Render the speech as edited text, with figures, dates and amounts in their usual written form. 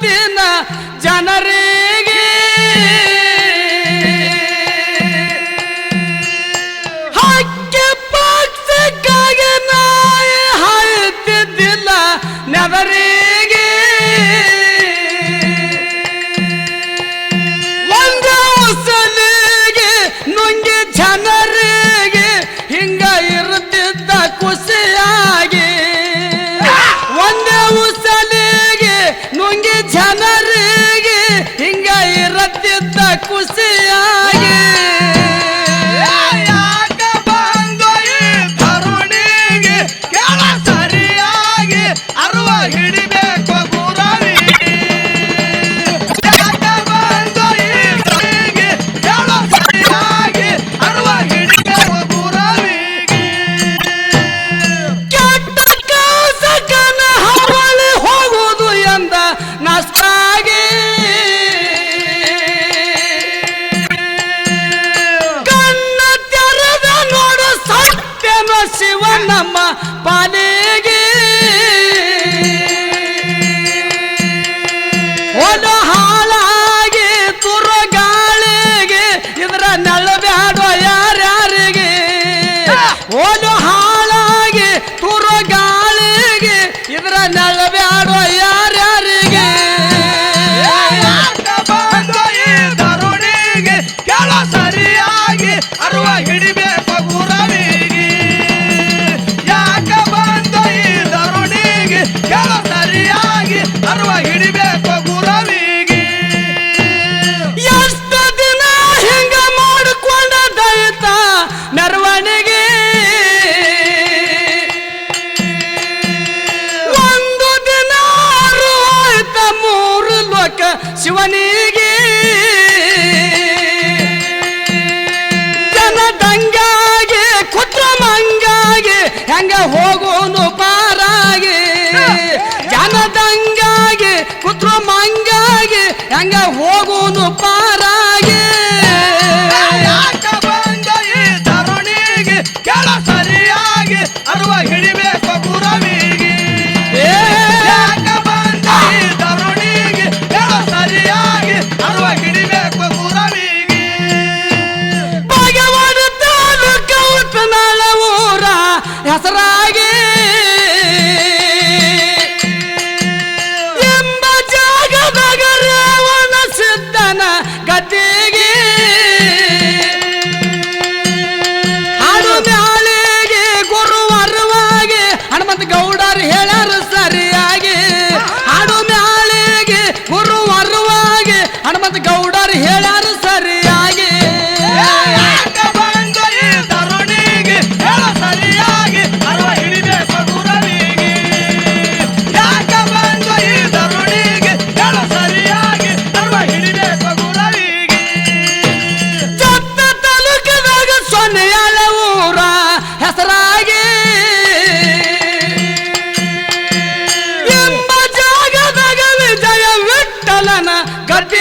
ಸುತ್ತಿನ ಜನರಿಗೆ ಹಕ್ಕಿ ಪಕ್ಷಕ್ಕಾಗಿ ನಾಯಿ ಹಾಯುತ್ತಿದ್ದಿಲ್ಲ ನೆದರಿಗೆ ಒಂದು ಉಸಲಿಗೆ ನುಂಗಿ ಜನರಿಗೆ ಹಿಂಗ ಇರುತ್ತಿದ್ದ ಖುಷಿಯಾಗಿ ಒಂದೇ ಉಸಲಿಗೆ ನುಂಗಿ ಜನರಿಗೆ ಹಿಂಗ ಇರುತ್ತಿದ್ದ ಖುಷಿಯಾಗಿ ಶಿವನಮ್ಮ ಪಾಲಿಗೆ ಒಂದು ಹಾಳಾಗಿ ತುರುಗಾಳಿಗೆ ಇದರ ನೆಳಬ್ಯಾಡೋ ಯಾರ್ಯಾರಿಗೆ ಒಂದು ಹಾಳಾಗಿ ತುರುಗಾಳಿಗೆ ಇದರ ನೆಳಬ್ಯಾಡೋ ಯಾರ್ಯಾರಿಗೆ ತರುಣಿಗೆ ಕೆಳ ಸರಿಯಾಗಿ ಅರುವ ಹಿಡಿಬೇಕು ಅರುವ ಹಿಡಿಬೇಕು ಗುರವಿಗೆ ಎಷ್ಟು ದಿನ ಹಿಂಗ ಮಾಡಿಕೊಂಡ ದೈತ ಮೆರವಣಿಗೆ ಒಂದು ದಿನ ಆಯ್ತ ಮೂರು ಲೋಕ ಶಿವನಿಗೆ ಜನದಂಗಾಗಿ ಕುತ್ರಮಂಗಾಗಿ ಹೆಂಗ ಹೋಗೋನು ಪಾರಾಗಿ ಜನದಂಗಾಗಿ ಕುತ್ರಮಂಗಾಗಿ ಹೆಂಗ ಹೋಗೋನು ಪಾರಾಗಿ ತರುಣಿಗೆ ಕೆಳ ಸರಿಯಾಗಿ ಅರುವ ಹಿಡಿಬೇಕು ಗುರವಿಗೆ ತರುಣಿಗೆ ಕೆಳ ಸರಿಯಾಗಿ ಅರುವ ಹಿಡಿಬೇಕು ಗುರವಿಗೆ ಭಗವಾನ ತಾಲೂಕ ಉತ್ತನಾಳ ಊರ ಹೆಸರಾಗಿ ಗದ್ದೆಗೆ ಹಾಡು ಮ್ಯಾಳಿಗೆ ಗುರುವರವಾಗಿ ಹನುಮಂತ ಗೌಡರು ಹೇಳ್ಯಾರ ಸರಿಯಾಗಿ ಹಾಡು ಮ್ಯಾಳಿಗೆ ಗುರುವರವಾಗಿ ಹನುಮಂತ ಗೌಡರು ಹೇಳ್ಯಾರ ಸರಿಯಾಗಿ ತರುಣಿಗೆ ಹೇಳ ಸರಿಯಾಗಿ ಅರುವ ಹಿಡಿಬೇಕು ಗುರವಿಗೆ ಯಾಕ ಬಂದು ಈ ತರುಣಿಗೆ ಹೇಳ ಸರಿಯಾಗಿ ಅರುವ ಹಿಡಿಬೇಕು ಸೊನ್ನೆಯಾಳ ಊರ ಹೆಸರಾಗಿ ಎಂಬ ಜಾಗದಾಗ ವಿಜಯ ವಿಠಲನ ಗದ್ದೆ